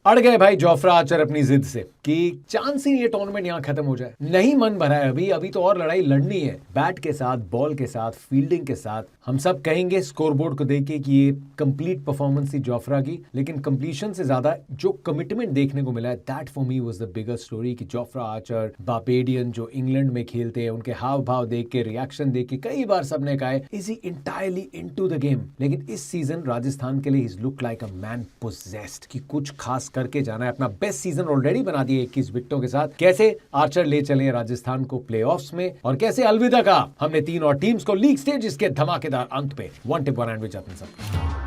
अड़ गए भाई जोफ्रा आर्चर अपनी जिद से कि चांस ही नहीं ये टूर्नामेंट यहाँ खत्म हो जाए। नहीं मन भरा है अभी तो और लड़ाई लड़नी है, बैट के साथ, बॉल के साथ, फील्डिंग के साथ। हम सब कहेंगे स्कोरबोर्ड को देख के कि ये कंप्लीट परफॉर्मेंस थी जोफ्रा की, लेकिन कंप्लीशन से ज्यादा जो कमिटमेंट देखने को मिला है, that for me was the biggest story. कि जोफ्रा आर्चर बार्बेडियन जो इंग्लैंड में खेलते हैं, उनके हाव भाव देख के, रिएक्शन देख के कई बार सबने कहा है is he entirely into the game. लेकिन इस सीजन राजस्थान के लिए he look like a man possessed कि कुछ खास करके जाना है। अपना बेस्ट सीजन ऑलरेडी बना दिए 21 विकेटों के साथ। कैसे आर्चर ले चले राजस्थान को प्लेऑफ्स में, और कैसे अलविदा कहा हमने तीन और टीम्स को लीग स्टेज के धमाकेदार अंत पे। One tip one and which जतन सब।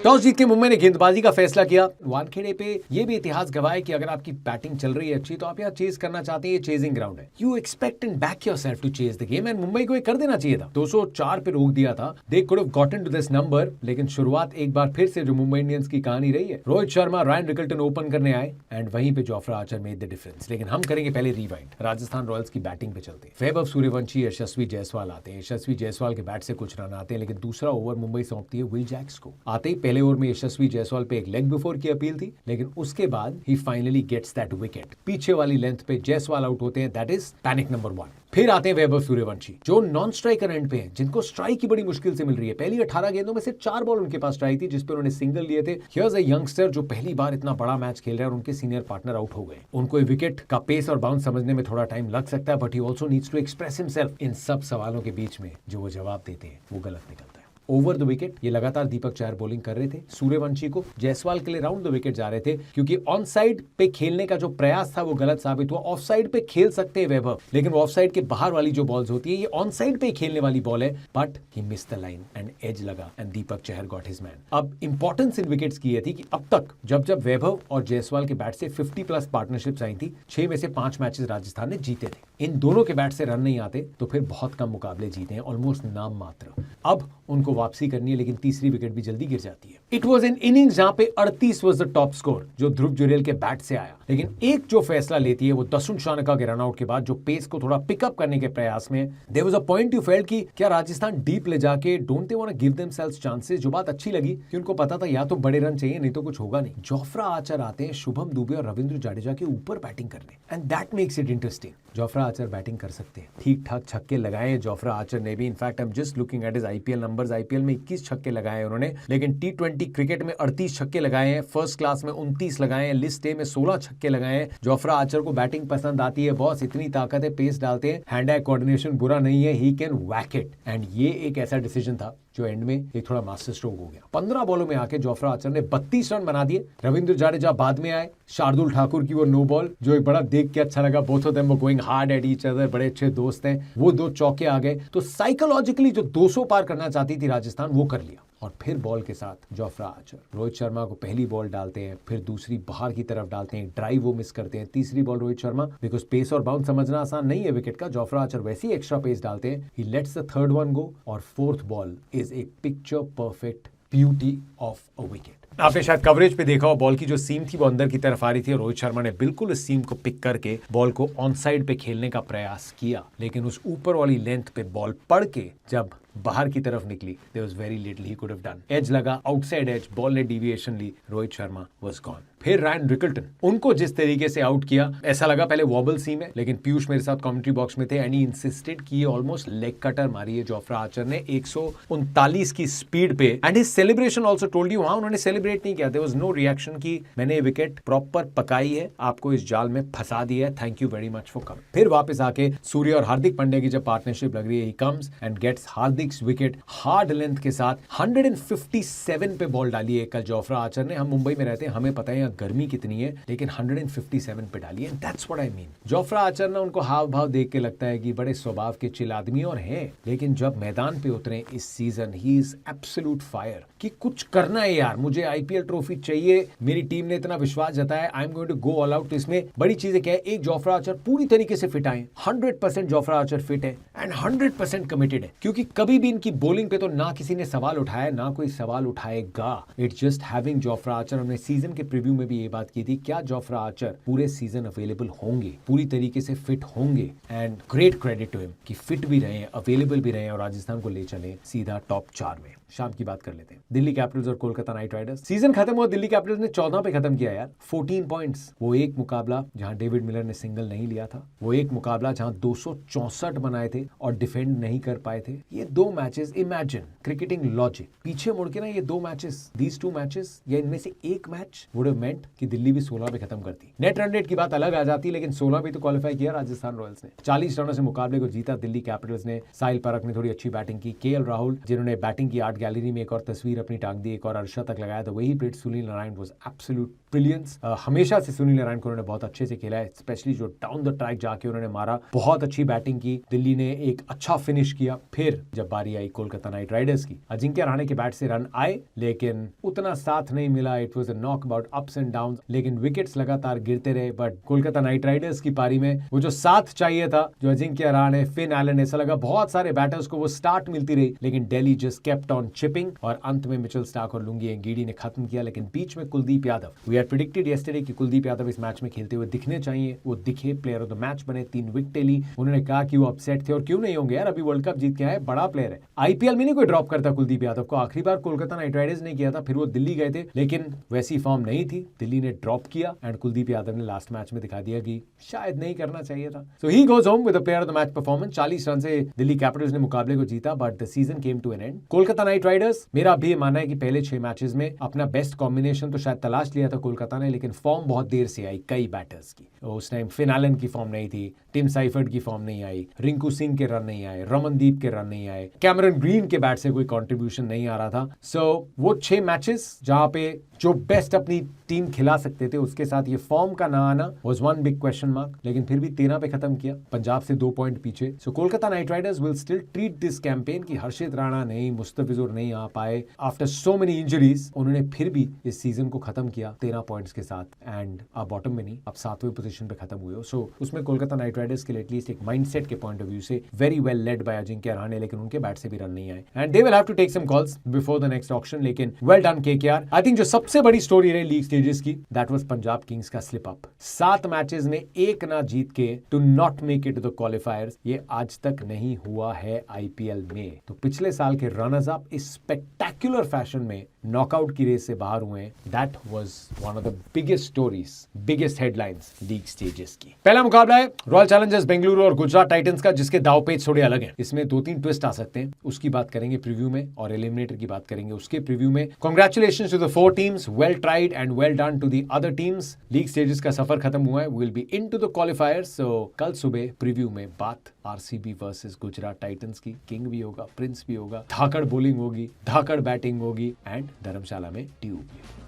टॉस जीत के मुंबई ने गेंदबाजी का फैसला किया। वानखेड़े पे ये भी इतिहास गवाह है कि अगर आपकी बैटिंग चल रही है अच्छी, तो आप यहाँ चेज करना चाहते हैं। ये चेजिंग ग्राउंड है, you expect and back yourself to chase the game, and Mumbai को ये कर देना चाहिए था। 204 पे रोक दिया था, they could have gotten to this number. लेकिन शुरुआत एक बार फिर से जो मुंबई इंडियंस की कहानी रही है, Rohit Sharma, Ryan Rickelton open करने आए एंड वहीं पे Jofra Archer made the difference. लेकिन हम करेंगे पहले रिवाइंड, राजस्थान रॉयल्स की बैटिंग पे चलते हैं। वैभव सूर्यवंशी, यशस्वी जायसवाल आते हैं। यशस्वी जायसवाल के बैट से कुछ रन आते हैं, लेकिन दूसरा ओवर मुंबई सौंपती है विल जैक्स को। आते ही पहले ओवर में यशस्वी जायसवाल पे एक लेग बिफोर की अपील थी, लेकिन उसके बाद ही फाइनली गेट्स दैट विकेट। पीछे वाली लेंथ पे जायसवाल आउट होते हैं, दैट इज पैनिक नंबर 1। फिर आते हैं वैभव सूर्यवंशी जो नॉन स्ट्राइकर एंड पे हैं, जिनको स्ट्राइक की बड़ी मुश्किल से मिल रही है। पहली 18 गेंदों में से 4 बॉल उनके पास स्ट्राइक थी, जिसपे उन्होंने सिंगल लिए थे। हियर्स अ यंगस्टर जो पहली बार इतना बड़ा मैच खेल रहा है और उनके सीनियर पार्टनर आउट हो गए। उनको विकेट का पेस और बाउंस समझने में थोड़ा टाइम लग सकता है, but he also needs to express himself. इन सब सवालों के बीच में जो वो जवाब देते हैं वो गलत निकलता है। ओवर द विकेट ये लगातार दीपक चहर बॉलिंग कर रहे थे सूर्यवंशी को। जायसवाल के लिए राउंड द विकेट जा रहे थे, क्योंकि ऑन साइड पे खेलने का जो प्रयास था वो गलत साबित हुआ। ऑफ साइड पे खेल सकते हैं वैभव, लेकिन ऑफ साइड के बाहर वाली जो बॉल्स होती है, ये ऑन साइड पे खेलने वाली बॉल है, but he miss the line and edge लगा and Deepak Chahar got his man. अब इंपॉर्टेंस इन विकेट्स की ये थी कि अब तक जब वैभव और जायसवाल के बैट से 50+ पार्टनरशिप्स आई थी, 6 में से 5 मैचेस राजस्थान ने जीते थे। इन दोनों के बैट से रन नहीं आते तो फिर बहुत कम मुकाबले जीते हैं, ऑलमोस्ट नाम मात्र। अब उनको वापसी करनी है, लेकिन तीसरी विकेट भी जल्दी गिर जाती है। इट वॉज एन इनिंग्स जहां पे 38 वॉज द टॉप स्कोर जो ध्रुव जुरेल के बैट से आया। लेकिन एक जो फैसला लेती है वो दसुन शानका के रनआउट के बाद, जो पेस को थोड़ा पिकअप करने के प्रयास में, there was a point you felt कि क्या राजस्थान डीप ले जाके don't they want to give themselves chances. जो बात अच्छी लगी कि उनको पता था या तो बड़े रन चाहिए, नहीं तो कुछ होगा नहीं। जोफ्रा आर्चर आते हैं शुभम दुबे और रविंद्र जाडेजा के ऊपर बैटिंग करने, and that makes it interesting. Jofra Archer batting कर सकते हैं, ठीक ठाक छक्के लगाए जोफ्रा आर्चर ने भी। In fact I am just looking at his IPL numbers. IPL में 21 छक्के लगाए उन्होंने, लेकिन T20 क्रिकेट में 38 छक्के लगाए हैं, फर्स्ट क्लास में 29 लगाए हैं, लिस्ट ए में 16 छक्के लगाए हैं। जोफ्रा आर्चर को बैटिंग पसंद आती है, बॉस इतनी ताकत है, पेस डालते हैं, हैंड आई कोऑर्डिनेशन बुरा नहीं है, ही कैन वैक इट। एंड ये एक ऐसा डिसीजन था जो एंड में एक थोड़ा मास्टर स्ट्रोक हो गया। 15 बॉलों में आके जोफ्रा आर्चर ने 32 रन बना दिए। रविंद्र जाडेजा बाद में आए, शार्दुल ठाकुर की वो नो बॉल जो एक बड़ा देख के अच्छा लगा, both of them were going hard at each other, बड़े अच्छे दोस्त हैं, वो 2 चौके आ गए। तो साइकोलॉजिकली जो 200 पार करना चाहती थी राजस्थान, वो कर लिया। और फिर बॉल के साथ जोफ्रा आर्चर रोहित शर्मा को पहली बॉल डालते हैं, फिर दूसरी बाहर की तरफ डालते हैं, ड्राइव वो मिस करते हैं। तीसरी ball Rohit Sharma, because pace और बाउंस समझना आसान नहीं है विकेट का, जोफ्रा आर्चर वैसे ही एक्स्ट्रा पेस डालते हैं, he lets the third one go, और fourth ball is a picture perfect beauty of a wicket. आपने शायद कवरेज पे देखा हो, बॉल की जो सीम थी वो अंदर की तरफ आ रही थी, और रोहित शर्मा ने बिल्कुल इस सीम को पिक करके बॉल को ऑन साइड पे खेलने का प्रयास किया, लेकिन उस ऊपर वाली लेंथ पे बॉल पड़ के जब बाहर की तरफ निकली, there was very little he could have done. Edge लगा, आउटसाइड एज, बॉल ने डिविएशन ली, रोहित शर्मा वाज गॉन। फिर रायन रिकल्टन, उनको जिस तरीके से आउट किया, ऐसा लगा पहले वॉबल सीम है, लेकिन पीयूष मेरे साथ कमेंट्री बॉक्स में थे एंड ही इंसिस्टेड कि ऑलमोस्ट लेग कटर मारी है जोफ्रा आर्चर ने 139 की स्पीड पे। And his celebration also told you, वहां उन्होंने सेलिब्रेट नहीं किया, देयर वाज नो रिएक्शन कि मैंने विकेट प्रॉपर पकाई है, आपको इस जाल में फंसा दिया है, thank you very much for coming. फिर वापस आके सूर्य और हार्दिक पांड्या की जब पार्टनरशिप लग रही है, he comes and gets Hardik's wicket hard length के साथ। 157 पे बॉल डाली है कल जोफ्रा आर्चर ने। हम मुंबई में रहते हैं, हमें पता है यहाँ गर्मी कितनी है, लेकिन 157 पे डाली है, and that's what I mean. Jofra Archer ना, उनको हाव भाव देख के लगता है कि बड़े स्वभाव के चिल आदमी और हैं, लेकिन जब मैदान पे उतरे इस season, he is absolute fire कि कुछ करना है यार, मुझे आईपीएल ट्रॉफी चाहिए, मेरी टीम ने इतना विश्वास जताया, I am going to go all out. इसमें बड़ी चीजें क्या है, एक जोफ्रा आर्चर पूरी तरीके से फिट आए, 100% जोफ्रा आर्चर फिट है एंड 100% कमिटेड है, क्योंकि कभी कभी भी इनकी बॉलिंग पे तो ना किसी ने सवाल उठाया, ना कोई सवाल उठाएगा। It's just having Jofra Archer. हमने सीजन के प्रीव्यू में भी ये बात की थी, क्या जोफ्रा आर्चर पूरे सीजन अवेलेबल होंगे, पूरी तरीके से फिट होंगे? And great credit to him कि फिट भी रहे, अवेलेबल भी रहे और राजस्थान को ले चले सीधा टॉप 4 में। शाम की बात कर लेते हैं, दिल्ली कैपिटल्स और कोलकाता नाइट राइडर्स। सीजन खत्म हुआ, दिल्ली कैपिटल्स ने 14 पे खत्म किया यार, 14 पॉइंट्स। वो एक मुकाबला जहां डेविड मिलर ने सिंगल नहीं लिया था, वो एक मुकाबला जहां 264 बनाए थे और डिफेंड नहीं कर पाए थे। ये 2 मैचेस, इमेजिन क्रिकेटिंग लॉजिक, पीछे मुड़ के ना ये 2 मैचेस, दीज 2 मैचेस या इनमें से एक मैच वुड हैव मेंट कि दिल्ली भी 16 पे खत्म करती। नेट रन रेट की बात अलग आ जाती, लेकिन 16 भी तो क्वालिफाई किया राजस्थान रॉयल्स ने। 40 रनों से मुकाबले को जीता दिल्ली कैपिटल्स ने। साहिल परख ने थोड़ी अच्छी बैटिंग की, केएल राहुल जिन्होंने बैटिंग की, आर्ट गैलरी में एक और तस्वीर अपनी टांग दी, एक और अर्शतक लगाया, तो वही plate Sunil Narayan was absolute brilliance. हमेशा से सुनील नारायण को उन्होंने बहुत अच्छे से खेला है, स्पेशली जो डाउन द ट्रैक जाके उन्होंने मारा, बहुत अच्छी बैटिंग की। दिल्ली ने एक अच्छा फिनिश किया। फिर जब बारी आई कोलकाता नाइट राइडर्स की, अजिंक्य रहाणे के बैट से रन आए लेकिन उतना साथ नहीं मिला। It was a knock about ups and downs, लेकिन विकेट्स लगातार गिरते रहे। बट कोलकाता नाइट राइडर्स की पारी में वो जो साथ चाहिए था, जो अजिंक्य रहाणे, फिन एलन, ऐसा लगा बहुत सारे बैटर्स को वो स्टार्ट मिलती रही, लेकिन Delhi just kept on chipping और अंत में मिचेल स्टार्क और लुंगी एंगीडी ने खत्म किया। लेकिन बीच में Kuldeep Yadav, we had predicted yesterday कि कुलदीप यादव इस मैच में खेलते हुए दिखने चाहिए, वो दिखे, प्लेयर ऑफ द मैच बने, 3 विकेट ली। उन्होंने कहा कि वो अपसेट थे और क्यों नहीं होंगे यार, अभी वर्ल्ड कप जीत के आए, बड़ा प्लेयर है। आईपीएल में नहीं कोई ड्रॉप करता कुलदीप यादव को, आखिरी बार कोलकाता नाइट राइडर्स ने किया था, फिर वो दिल्ली गए थे, लेकिन वैसी फॉर्म नहीं थी, दिल्ली ने ड्रॉप किया एंड कुलदीप यादव ने लास्ट मैच में दिखा दिया कि शायद नहीं करना चाहिए था। So he goes home with the player of the match performance. 40 run से दिल्ली कैपिटल्स ने मुकाबले को जीता, but the season came to an end. Kolkata knight riders, मेरा भी मानना है कि पहले 6 मैचेस में अपना बेस्ट कॉम्बिनेशन तो शायद तलाश लिया था कोलकाता ने, लेकिन फॉर्म बहुत देर से आई कई बैटर्स की। उस टाइम फिन एलन की फॉर्म नहीं थी, टिम साइफर्ड की फॉर्म नहीं आई, रिंकू सिंह के रन नहीं आए, रमनदीप के रन नहीं आए, कैमरन ग्रीन के बैट से कोई कंट्रीब्यूशन नहीं आ रहा था। सो वो 6 मैचेस जहां पे जो बेस्ट अपनी टीम खिला सकते थे, उसके साथ ये फॉर्म का ना आना was one big question mark, लेकिन फिर भी 13 पे खत्म किया, पंजाब से 2 पॉइंट पीछे। So Kolkata knight riders will still treat this campaign कि हर्षित राणा नहीं, मुस्तफिजुर नहीं आ पाए, आफ्टर सो मेनी इंजरीज उन्होंने फिर भी इस सीजन को खत्म किया 13 पॉइंट्स के साथ, एंड आप बॉटम में नहीं, आप 7वें पोजीशन पे खत्म हुए हो। सो उसमें कोलकाता नाइट राइडर्स के लिए एटलीस्ट एक माइंडसेट के पॉइंट ऑफ व्यू से very well led by Ajinkya Rahane, लेकिन उनके बैट से भी रन नहीं आए and they will have to take some calls before the next auction. लेकिन well done KKR. I think जो सबसे बड़ी स्टोरी रही लीग स्टेजेस की, दैट वाज पंजाब किंग्स का स्लिप अप। 7 मैचेस में 1 ना जीत के to not make it to the qualifiers, ये आज तक नहीं हुआ है आईपीएल में। तो पिछले साल के रनर्स अप इस स्पेक्टेक्युलर फैशन में नॉकआउट की रेस से बाहर हुए। That was one of the biggest stories, biggest headlines league stages की। पहला मुकाबला है रॉयल चैलेंजर्स बेंगलुरु और गुजरात टाइटंस का, जिसके दाव पेच थोड़े अलग हैं। इसमें 2-3 ट्विस्ट आ सकते हैं, उसकी बात करेंगे प्रीव्यू में, और एलिमिनेटर की बात करेंगे उसके प्रीव्यू में। Congratulations to the 4 teams, well tried and well done to the other teams. League stages का सफर खत्म हुआ है, we will be into the qualifiers. So कल सुबह प्रीव्यू में बात आरसीबी वर्सेस गुजरात टाइटंस की। किंग भी होगा, प्रिंस भी होगा, धाकड़ बॉलिंग होगी, धाकड़ बैटिंग होगी एंड धर्मशाला में ट्यूब भी।